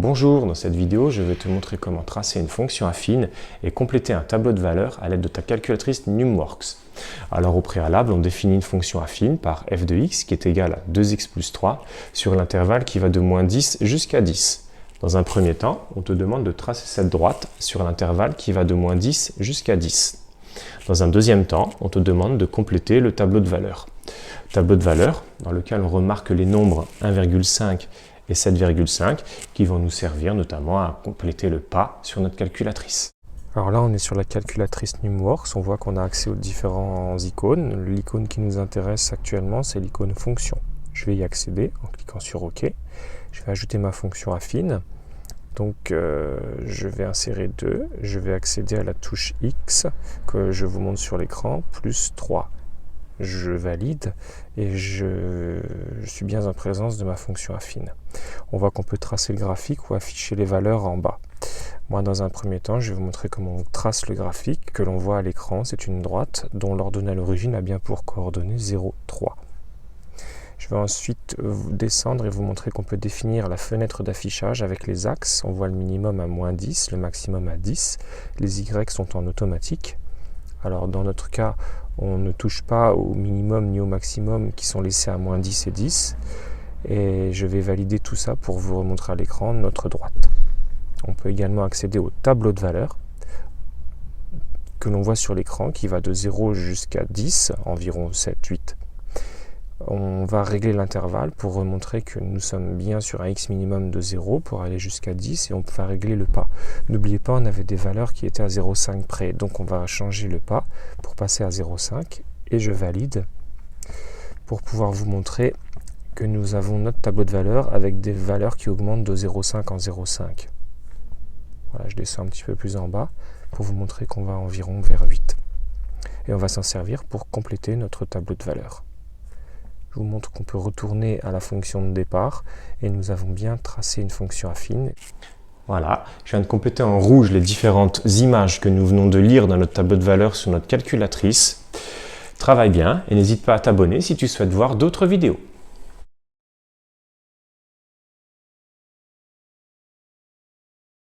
Bonjour, dans cette vidéo, je vais te montrer comment tracer une fonction affine et compléter un tableau de valeurs à l'aide de ta calculatrice Numworks. Alors au préalable, on définit une fonction affine par f de x qui est égale à 2x plus 3 sur l'intervalle qui va de moins 10 jusqu'à 10. Dans un premier temps, on te demande de tracer cette droite sur l'intervalle qui va de moins 10 jusqu'à 10. Dans un deuxième temps, on te demande de compléter le tableau de valeurs. Tableau de valeurs dans lequel on remarque les nombres 1,5 et 7,5 qui vont nous servir notamment à compléter le pas sur notre calculatrice. Alors là, on est sur la calculatrice Numworks, on voit qu'on a accès aux différentes icônes. L'icône qui nous intéresse actuellement, c'est l'icône fonction. Je vais y accéder en cliquant sur OK. Je vais ajouter ma fonction affine. Donc je vais insérer 2, je vais accéder à la touche X que je vous montre sur l'écran, plus 3. Je valide et je suis bien en présence de ma fonction affine. On voit qu'on peut tracer le graphique ou afficher les valeurs en bas. Moi, dans un premier temps, je vais vous montrer comment on trace le graphique que l'on voit à l'écran. C'est une droite dont l'ordonnée à l'origine a bien pour coordonnée 0, 3. Je vais ensuite descendre et vous montrer qu'on peut définir la fenêtre d'affichage avec les axes. On voit le minimum à moins 10, le maximum à 10. Les Y sont en automatique. Alors dans notre cas, on ne touche pas au minimum ni au maximum qui sont laissés à moins 10 et 10. Et je vais valider tout ça pour vous remontrer à l'écran notre droite. On peut également accéder au tableau de valeurs que l'on voit sur l'écran qui va de 0 jusqu'à 10, environ 7, 8. On va régler l'intervalle pour remontrer que nous sommes bien sur un x minimum de 0 pour aller jusqu'à 10 et on va régler le pas. N'oubliez pas, on avait des valeurs qui étaient à 0,5 près, donc on va changer le pas pour passer à 0,5 et je valide pour pouvoir vous montrer que nous avons notre tableau de valeurs avec des valeurs qui augmentent de 0,5 en 0,5. Voilà, je descends un petit peu plus en bas pour vous montrer qu'on va environ vers 8. Et on va s'en servir pour compléter notre tableau de valeurs. Je vous montre qu'on peut retourner à la fonction de départ et nous avons bien tracé une fonction affine. Voilà, je viens de compléter en rouge les différentes images que nous venons de lire dans notre tableau de valeurs sur notre calculatrice. Travaille bien et n'hésite pas à t'abonner si tu souhaites voir d'autres vidéos.